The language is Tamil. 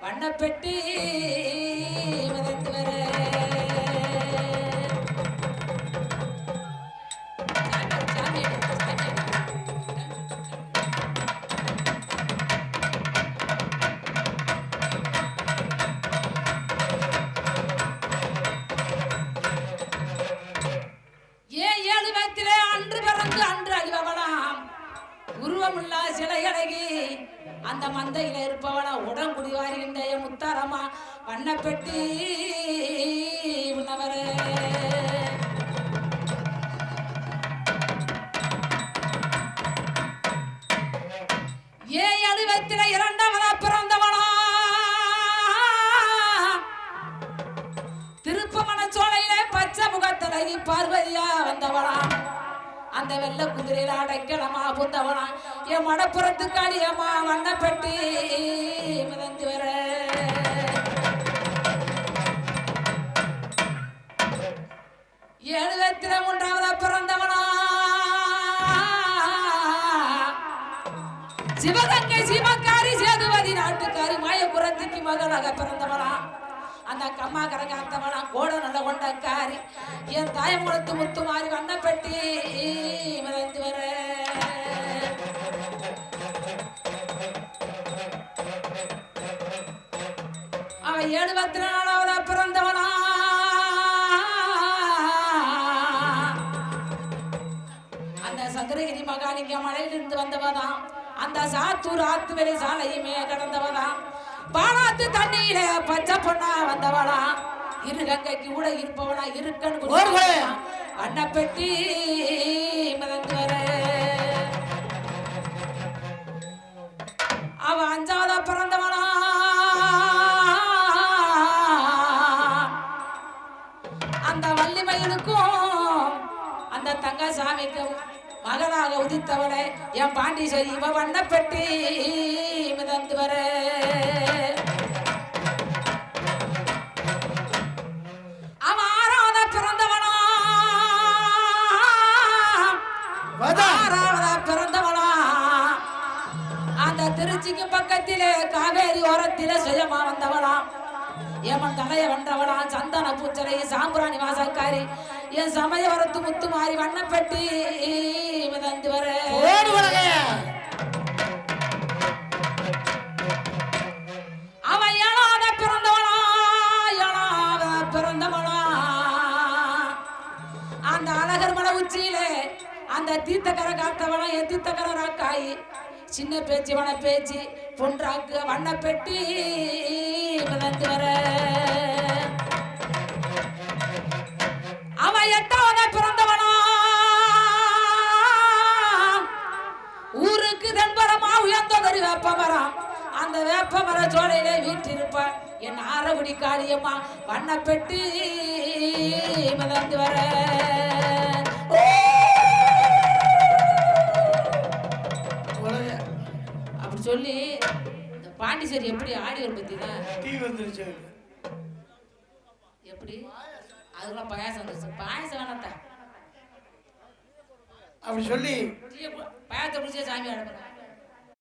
வண்ணப்பெட்டி மிதந்து வர சிலையழகி அந்த மந்தையில இருப்பவளா உடம்புடி வாரிகின்ற முத்தாரமா வண்ணப்பெட்டி உணவரே அழுவத்தில இரண்டாவதா பிறந்தவளா திருப்பமண சோலையில பச்சை முகத்தழகி பார்வதியா வந்தவளா அந்த வெள்ள குதிரையில அடைக்கலமா புந்தவனா என் மடப்புறத்துக்கு அடியம்மா வண்ணப்பெட்டி மிதந்து வர எழுபத்தில மூன்றாவதா பிறந்தவனா சிவகங்கை சிவக்காரி சேதுவதி நாட்டுக்காரி மாயபுரத்துக்கு மகளாக பிறந்தவனா அந்த கம்மா கரகாத்தவனா கோட நல்ல கொண்டக்காரி என் தாயமுடத்து முத்து மாறி வண்ணப்பெட்டி மிதந்து வர அவன் 74ஆவதா பிறந்தவனா அந்த சதுரகிரி மகாலிங்க மலையிலிருந்து வந்தவதான் அந்த சாத்தூர் ஆத்துவெளி சாலையுமே கடந்தவதான் பாலாத்து தண்ணியில பச்சை பொண்ணா வந்தவளா இருகங்கைக்கு கூட இருப்பவளா இருக்கன்னு வண்ணப்பெட்டி மிதந்து வர அவ 5ஆவதா பிறந்தவளா அந்த வள்ளிமயிலுக்கும் அந்த தங்கசாமிக்கும் மகனாக உதித்தவளே என் பாண்டிச்சேரி இவ வண்ணப்பெட்டி மிதந்து வர அவன் 6ஆவதா பிறந்தவனா 6ஆவதா பிறந்தவனா அந்த திருச்சிக்கு பக்கத்திலே காவேரி ஓரத்திலே சுயமா வந்தவளாம் ஏமன் தலைய வென்றவளாம் சந்தன பூச்சலை சாம்புராணி வாசக்காரி என் சமயவரத்து முத்து மாறி வண்ணப்பெட்டி மிதந்து வர அவன் 7ஆவதா பிறந்தவளா 7ஆவதா பிறந்தவளா அந்த அழகர் மலை உச்சியிலே அந்த தீர்த்தக்கரை காத்தவளா என் தீர்த்தக்கரை ராக்காயி சின்ன பேச்சு வன பேச்சு பொன்றாக்கு வண்ணப்பெட்டி மிதந்து வர அவன் 8ஆவதா பிறந்தவனா ஊருக்கு தென்பரமா உயர்ந்ததொரு வேப்பமரம் அந்த வேப்பமர சோலையிலே வீட்டிருப்பான் என் ஆரகுடி காளியம்மா வண்ணப்பெட்டி மிதந்து வர அப்படி சொல்லி இந்த பாண்டிச்சேரி எப்படி ஆடி வரும் பத்தினா எப்படி அதுக்கெல்லாம் பாயாசம் வந்துருச்சு பாயாசம் வேணாத்தா அப்படி சொல்லி பாயாசத்தை குடிச்சே சாமி ஆட